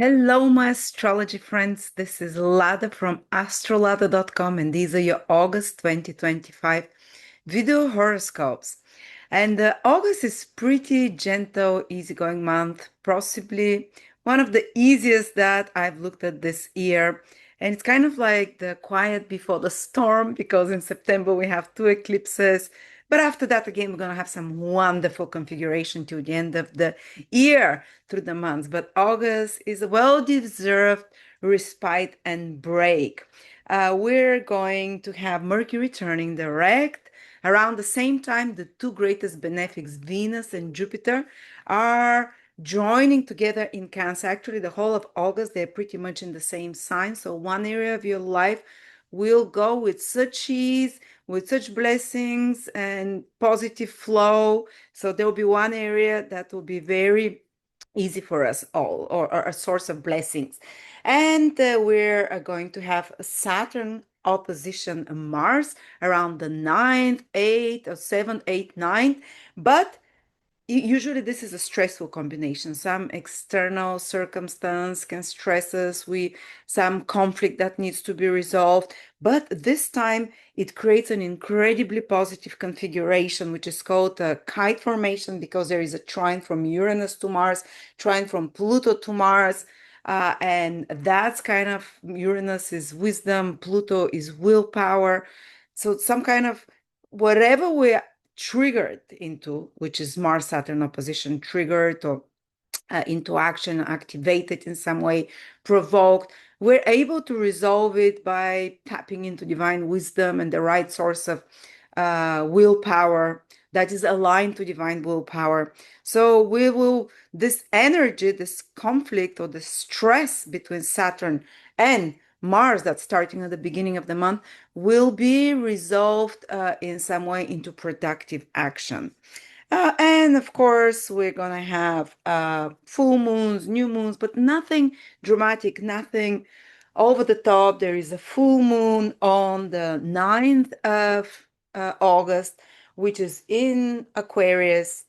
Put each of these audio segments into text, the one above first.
Hello, my astrology friends. This is Lada from AstroladaOfficial, and these are your August 2025 video horoscopes. And August is pretty gentle, easygoing month, possibly one of the easiest that I've looked at this year. And it's kind of like the quiet before the storm because in September we have two eclipses. But after that, again, we're going to have some wonderful configuration to the end of the year through the months. But August is a well-deserved respite and break. We're going to have Mercury turning direct. Around the same time, the two greatest benefics, Venus and Jupiter, are joining together in Cancer. Actually, the whole of August, they're pretty much in the same sign. So one area of your life will go with such ease, with such blessings and positive flow. So there will be one area that will be very easy for us all, or a source of blessings. And we're going to have a Saturn opposition Mars around the 9th, 8th, or 7th, 8th, 9th. But usually this is a stressful combination. Some external circumstance can stress us, some conflict that needs to be resolved. But this time it creates an incredibly positive configuration, which is called a kite formation, because there is a trine from Uranus to Mars, trine from Pluto to Mars. And that's kind of, Uranus is wisdom, Pluto is willpower. So some kind of whatever we triggered into, which is Mars Saturn opposition, triggered or into action, activated in some way, provoked, we're able to resolve it by tapping into divine wisdom and the right source of willpower that is aligned to divine willpower. So this energy, this conflict or the stress between Saturn and Mars that's starting at the beginning of the month will be resolved in some way into productive action. And of course, we're going to have full moons, new moons, but nothing dramatic, nothing over the top. There is a full moon on the 9th of August, which is in Aquarius.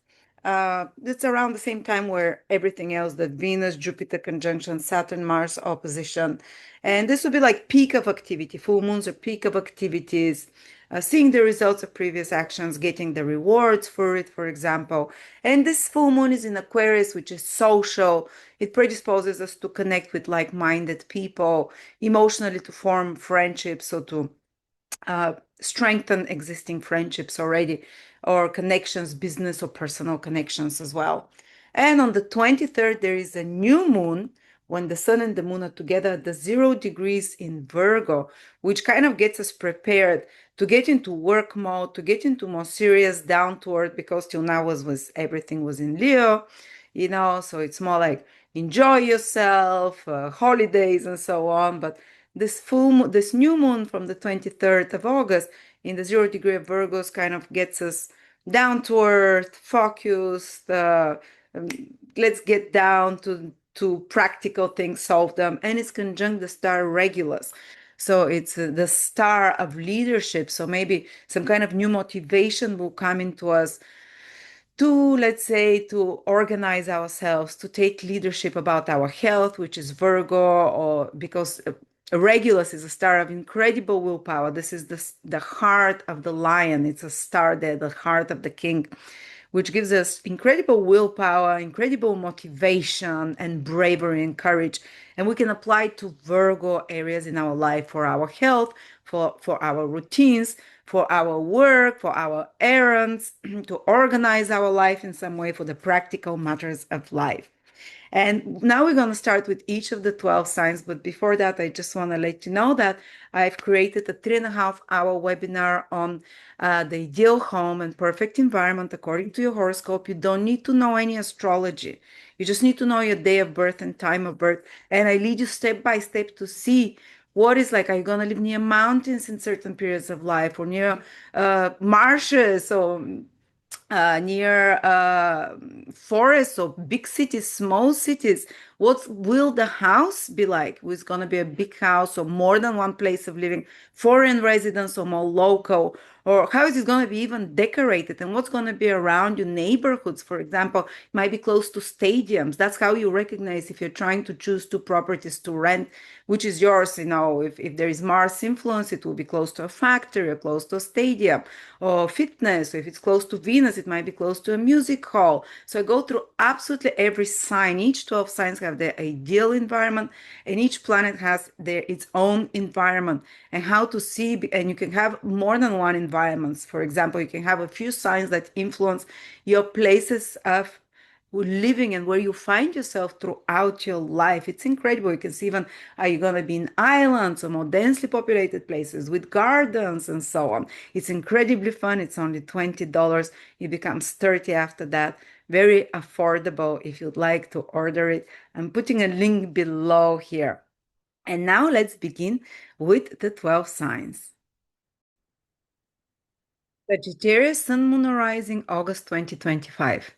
It's around the same time where everything else, the Venus, Jupiter conjunction, Saturn, Mars opposition. And this will be like peak of activity. Full moons are peak of activities, seeing the results of previous actions, getting the rewards for it, for example. And this full moon is in Aquarius, which is social. It predisposes us to connect with like-minded people, emotionally to form friendships or to strengthen existing friendships already, or connections, business or personal connections as well. And on the 23rd, there is a new moon when the sun and the moon are together at the 0 degrees in Virgo, which kind of gets us prepared to get into work mode, to get into more serious down to earth, because till now was everything was in Leo, so it's more like enjoy yourself, holidays and so on. But this new moon from the 23rd of August in the 0 degree of Virgos kind of gets us down to earth, focused. Um, let's get down to practical things, solve them, and it's conjunct the star Regulus. So it's the star of leadership. So maybe some kind of new motivation will come into us to, let's say, to organize ourselves, to take leadership about our health, which is Virgo, or because Regulus is a star of incredible willpower. This is the heart of the lion. It's a star there, the heart of the king, which gives us incredible willpower, incredible motivation, and bravery and courage. And we can apply it to Virgo areas in our life for our health, for our routines, for our work, for our errands, to organize our life in some way for the practical matters of life. And now we're going to start with each of the 12 signs. But before that, I just want to let you know that I've created a 3.5 hour webinar on the ideal home and perfect environment according to your horoscope. You don't need to know any astrology. You just need to know your day of birth and time of birth. And I lead you step by step to see what is like. Are you going to live near mountains in certain periods of life, or near marshes, or near forests or big cities, small cities? What will the house be like? Is going to be a big house or more than one place of living, foreign residence or more local? Or how is it going to be even decorated? And what's going to be around your neighborhoods? For example, it might be close to stadiums. That's how you recognize if you're trying to choose two properties to rent, which is yours. If there is Mars influence, it will be close to a factory or close to a stadium or fitness. So if it's close to Venus, it might be close to a music hall. So I go through absolutely every sign. Each 12 signs have their ideal environment, and each planet has its own environment. And how to see, and you can have more than one environments. For example, you can have a few signs that influence your places of living and where you find yourself throughout your life. It's incredible. You can see even are you going to be in islands or more densely populated places with gardens and so on. It's incredibly fun. It's only $20. It becomes 30 after that. Very affordable if you'd like to order it. I'm putting a link below here. And now let's begin with the 12 signs. Sagittarius, Sun, Moon, or Rising, August 2025.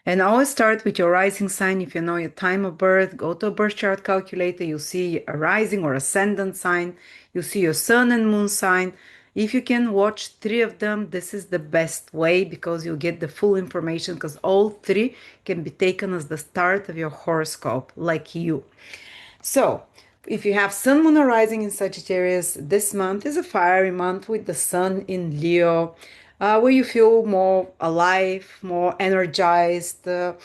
And always start with your rising sign. If you know your time of birth, go to a birth chart calculator. You'll see a rising or ascendant sign. You'll see your sun and moon sign. If you can watch three of them, this is the best way because you'll get the full information because all three can be taken as the start of your horoscope, like you. So, if you have Sun, Moon, or Rising in Sagittarius, this month is a fiery month with the Sun in Leo, where you feel more alive, more energized. The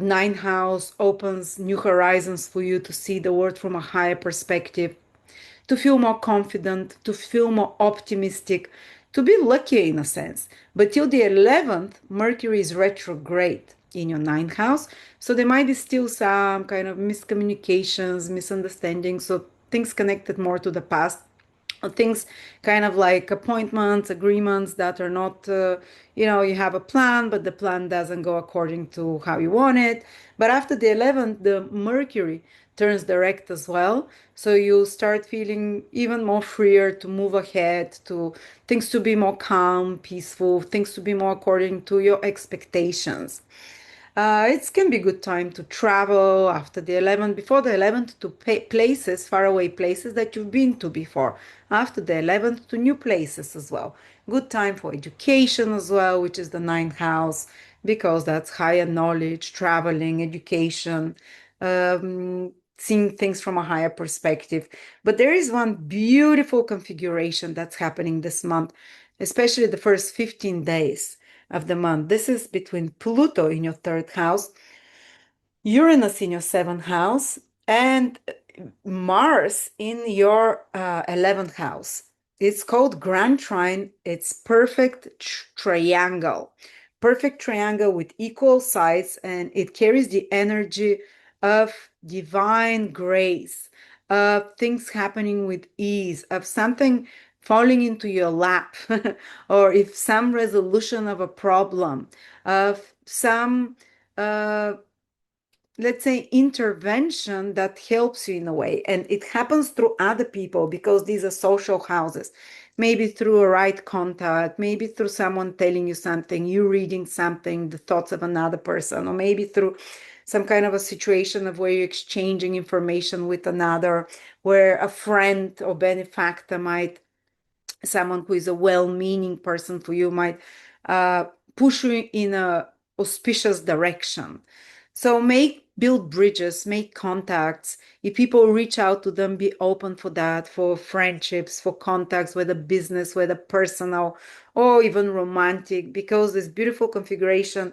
ninth house opens new horizons for you to see the world from a higher perspective, to feel more confident, to feel more optimistic, to be lucky in a sense. But till the 11th, Mercury is retrograde in your ninth house. So there might be still some kind of miscommunications, misunderstandings, so things connected more to the past, things kind of like appointments, agreements that are not, you have a plan, but the plan doesn't go according to how you want it. But after the 11th, the Mercury turns direct as well. So you start feeling even more freer to move ahead, to things to be more calm, peaceful, things to be more according to your expectations. It can be a good time to travel after the 11th, before the 11th to places, faraway places that you've been to before. After the 11th to new places as well. Good time for education as well, which is the ninth house, because that's higher knowledge, traveling, education, seeing things from a higher perspective. But there is one beautiful configuration that's happening this month, especially the first 15 days of the month. This is between Pluto in your third house, Uranus in your seventh house, and Mars in your 11th house. It's called Grand Trine. It's perfect triangle. Perfect triangle with equal sides, and it carries the energy of divine grace, of things happening with ease, of something falling into your lap, or if some resolution of a problem, of some let's say intervention that helps you in a way, and it happens through other people because these are social houses, maybe through a right contact, maybe through someone telling you something, you reading something, the thoughts of another person, or maybe through some kind of a situation of where you're exchanging information with another, where a friend or benefactor might, someone who is a well-meaning person for you, might uh, push you in a auspicious direction. So build bridges, make contacts. If people reach out to them, be open for that, for friendships, for contacts, whether business, whether personal, or even romantic, because this beautiful configuration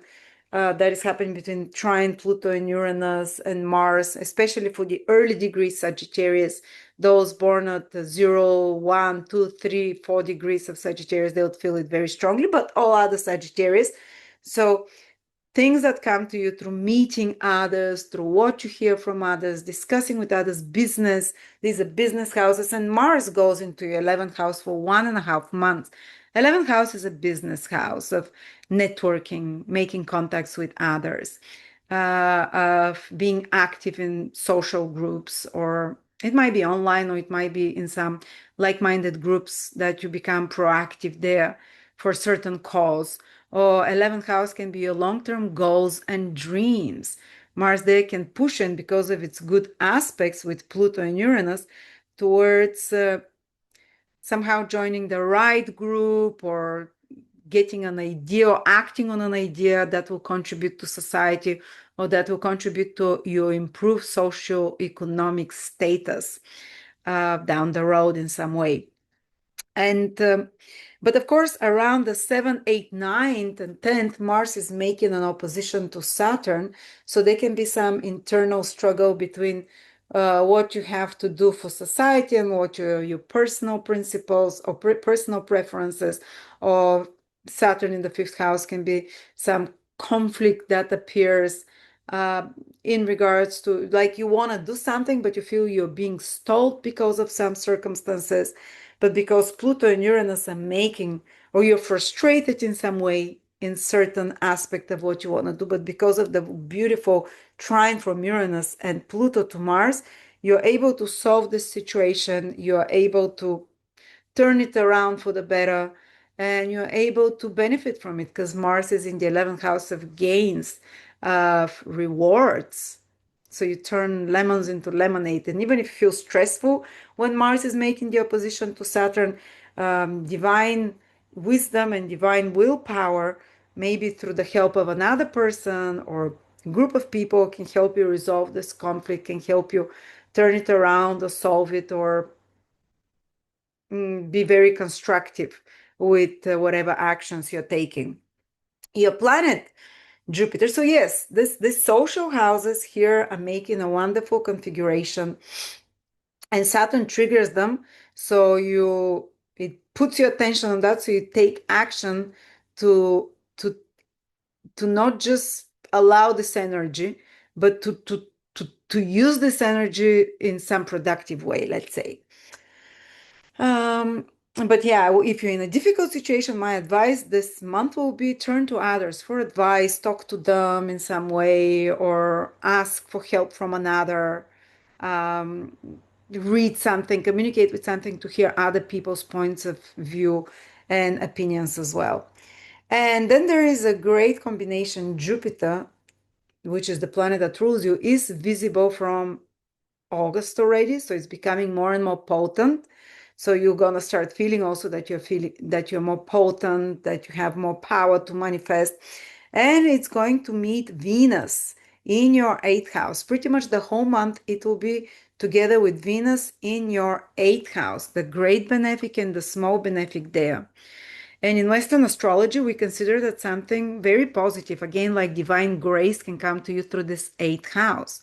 that is happening between Trine, Pluto, and Uranus and Mars, especially for the early degree Sagittarius, those born at 0, 1, 2, 3, 4 degrees of Sagittarius, they would feel it very strongly, but all other Sagittarius. So things that come to you through meeting others, through what you hear from others, discussing with others, business. These are business houses, and Mars goes into your 11th house for 1.5 months. 11th house is a business house of networking, making contacts with others, of being active in social groups, or it might be online, or it might be in some like-minded groups that you become proactive there for certain cause. Or 11th house can be your long-term goals and dreams. Mars there can push in because of its good aspects with Pluto and Uranus towards somehow joining the right group or getting an idea or acting on an idea that will contribute to society or that will contribute to your improved social economic status down the road in some way. And but of course, around the 7th, 8th, 9th, and 10th, Mars is making an opposition to Saturn. So there can be some internal struggle between what you have to do for society and what your personal principles or personal preferences. Or Saturn in the fifth house can be some conflict that appears uh, in regards to, like, you want to do something, but you feel you're being stalled because of some circumstances. But because Pluto and Uranus are making, or you're frustrated in some way in certain aspect of what you want to do, but because of the beautiful trine from Uranus and Pluto to Mars, you're able to solve this situation, you're able to turn it around for the better, and you're able to benefit from it because Mars is in the 11th house of gains, of rewards. So you turn lemons into lemonade. And even if you feel stressful when Mars is making the opposition to Saturn, divine wisdom and divine willpower, maybe through the help of another person or group of people, can help you resolve this conflict, can help you turn it around or solve it, or be very constructive with whatever actions you're taking. Your planet Jupiter. So yes, this social houses here are making a wonderful configuration, and Saturn triggers them. So it puts your attention on that. So you take action to to to not just allow this energy, but to use this energy in some productive way, let's say. Um, but yeah, if you're in a difficult situation, my advice this month will be turn to others for advice, talk to them in some way, or ask for help from another. Um, Read something, communicate with something to hear other people's points of view and opinions as well. And then there is a great combination. Jupiter, which is the planet that rules you, is visible from August already, so it's becoming more and more potent. So you're gonna start feeling also that you're more potent, that you have more power to manifest. And it's going to meet Venus in your eighth house. Pretty much the whole month it will be together with Venus in your eighth house, the great benefic and the small benefic there. And in Western astrology, we consider that something very positive, again, like divine grace, can come to you through this eighth house,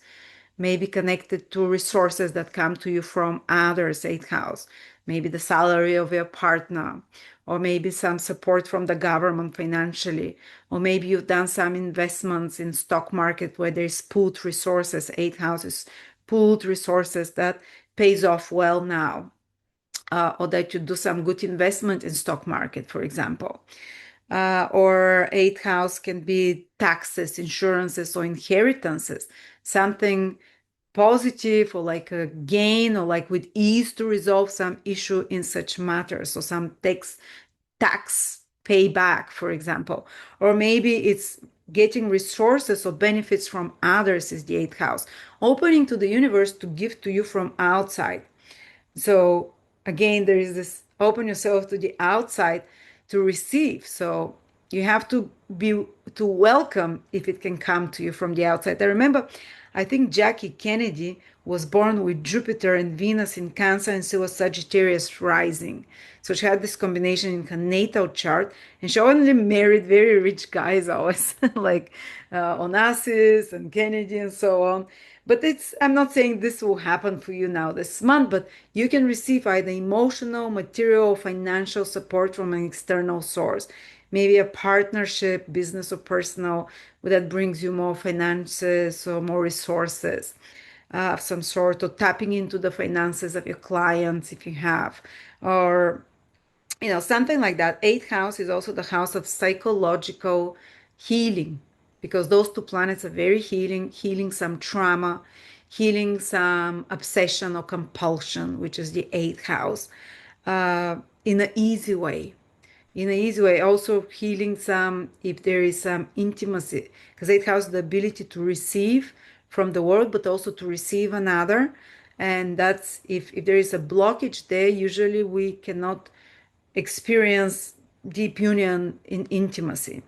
maybe connected to resources that come to you from others' eighth house, maybe the salary of your partner, or maybe some support from the government financially, or maybe you've done some investments in stock market where there's pooled resources, eighth houses, pooled resources that pays off well now. Or that you do some good investment in stock market, for example. Or eighth house can be taxes, insurances, or inheritances, something positive or like a gain or like with ease to resolve some issue in such matters. So some tax payback, for example. Or maybe it's getting resources or benefits from others is the eighth house, opening to the universe to give to you from outside. So again, there is this open yourself to the outside to receive. So you have to be to welcome if it can come to you from the outside. I remember, I think Jackie Kennedy was born with Jupiter and Venus in Cancer, and she was Sagittarius rising. So she had this combination in her natal chart, and she only married very rich guys always, like Onassis and Kennedy and so on. But I'm not saying this will happen for you now this month, but you can receive either emotional, material, or financial support from an external source. Maybe a partnership, business or personal, that brings you more finances or more resources of some sort, or tapping into the finances of your clients if you have, or something like that. Eighth house is also the house of psychological healing, because those two planets are very healing some trauma, healing some obsession or compulsion, which is the eighth house, in an easy way. in an easy way. Also healing some, if there is some intimacy, because it has the ability to receive from the world, but also to receive another. And that's if there is a blockage there, usually we cannot experience deep union in intimacy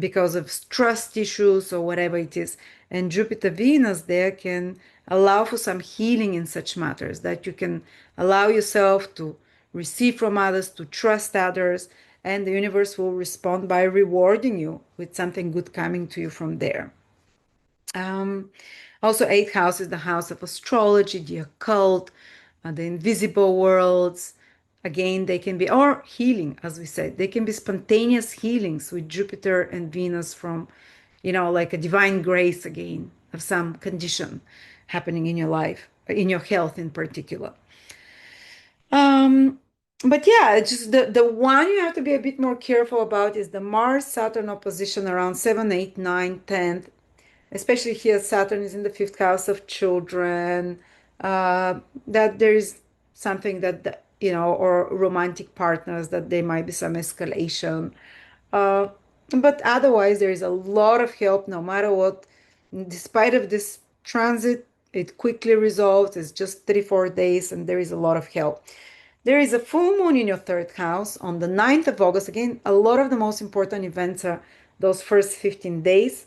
because of trust issues or whatever it is. And Jupiter Venus there can allow for some healing in such matters, that you can allow yourself to receive from others, to trust others, and the universe will respond by rewarding you with something good coming to you from there. Um, Also, eighth house is the house of astrology, the occult, the invisible worlds. Again, they can be, or healing, as we said, they can be spontaneous healings with Jupiter and Venus from, like a divine grace again of some condition happening in your life, in your health in particular. Um, but yeah, it's just the one you have to be a bit more careful about is the Mars Saturn opposition around 7, 8, 9, 10, especially here Saturn is in the fifth house of children, that there is something that, or romantic partners, that there might be some escalation. Uh, but otherwise, there is a lot of help no matter what. Despite of this transit, it quickly resolves. It's just 3, 4 days, and there is a lot of help. There is a full moon in your third house on the 9th of August. Again, a lot of the most important events are those first 15 days.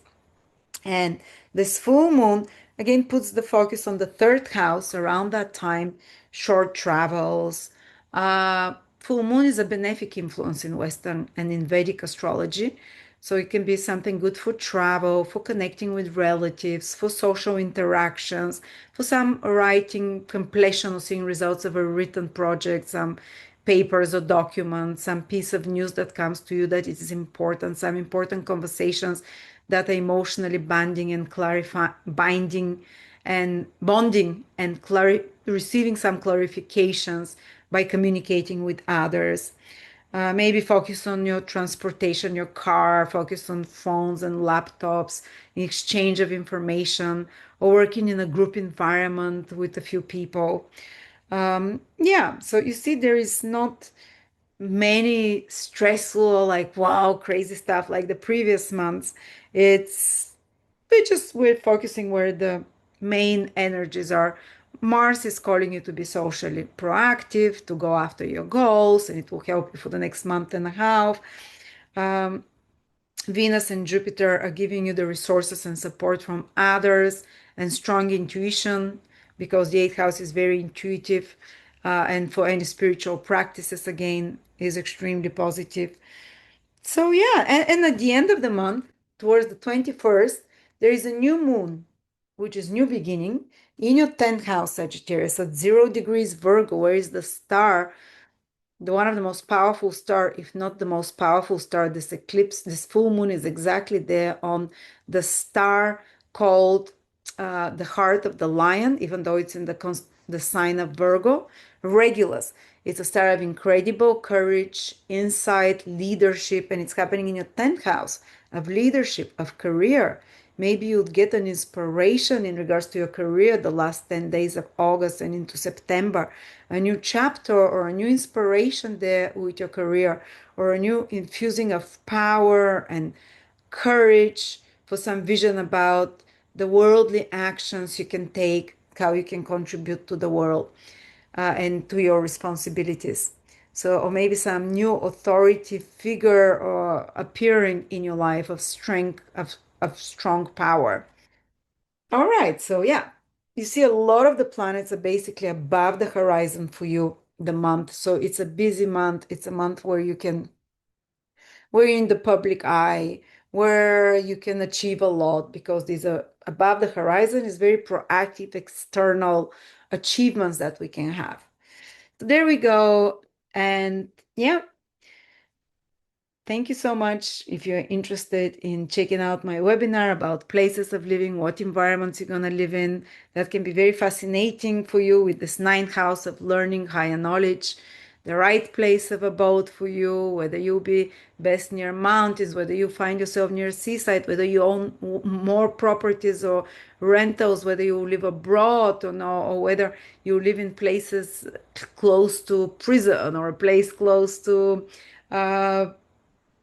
And this full moon again puts the focus on the third house around that time, short travels. Full moon is a benefic influence in Western and in Vedic astrology. So it can be something good for travel, for connecting with relatives, for social interactions, for some writing, completion or seeing results of a written project, some papers or documents, some piece of news that comes to you that is important, some important conversations that are emotionally binding and binding and bonding and receiving some clarifications by communicating with others. Maybe focus on your transportation, your car, focus on phones and laptops, exchange of information, or working in a group environment with a few people. Yeah, so you see, there is not many stressful, like wow, crazy stuff like the previous months. It's we're focusing where the main energies are. Mars is calling you to be socially proactive, to go after your goals, and it will help you for the next month and a half. Um, Venus and Jupiter are giving you the resources and support from others and strong intuition, because the eighth house is very intuitive, and for any spiritual practices, again, is extremely positive. So, yeah, and at the end of the month, towards the 21st, there is a new moon, which is new beginning, in your 10th house, Sagittarius, at 0 degrees Virgo, where is the star, the one of the most powerful star, if not the most powerful star. This eclipse, this full moon is exactly there on the star called the heart of the lion, even though it's in the sign of Virgo, Regulus. It's a star of incredible courage, insight, leadership, and it's happening in your 10th house of leadership, of career. Maybe you'll get an inspiration in regards to your career the last 10 days of August and into September. A new chapter or a new inspiration there with your career, or a new infusing of power and courage for some vision about the worldly actions you can take, how you can contribute to the world, and to your responsibilities. So, or maybe some new authority figure or appearing in your life of strength, of strong power. All right, so yeah, you see a lot of the planets are basically above the horizon for you the month. So it's a busy month. It's a month where where you're in the public eye, where you can achieve a lot, because these are above the horizon is very proactive external achievements that we can have. So there we go. And yeah, thank you so much. If you're interested in checking out my webinar about places of living, what environments you're going to live in, that can be very fascinating for you with this ninth house of learning, higher knowledge, the right place of abode for you, whether you'll be best near mountains, whether you find yourself near seaside, whether you own more properties or rentals, whether you live abroad or no, or whether you live in places close to prison or a place close to uh,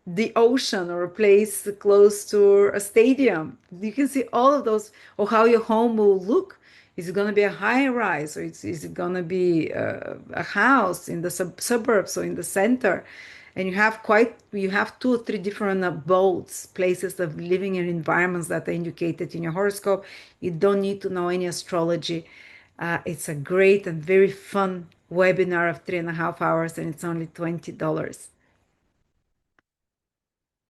the ocean or a place close to a stadium. You can see all of those, or how your home will look. Is it going to be a high rise, or is it going to be a house in the suburbs or in the center? And you have two or three different abodes, places of living and environments that are indicated in your horoscope. You don't need to know any astrology. It's a great and very fun webinar of 3.5 hours, and it's only $20.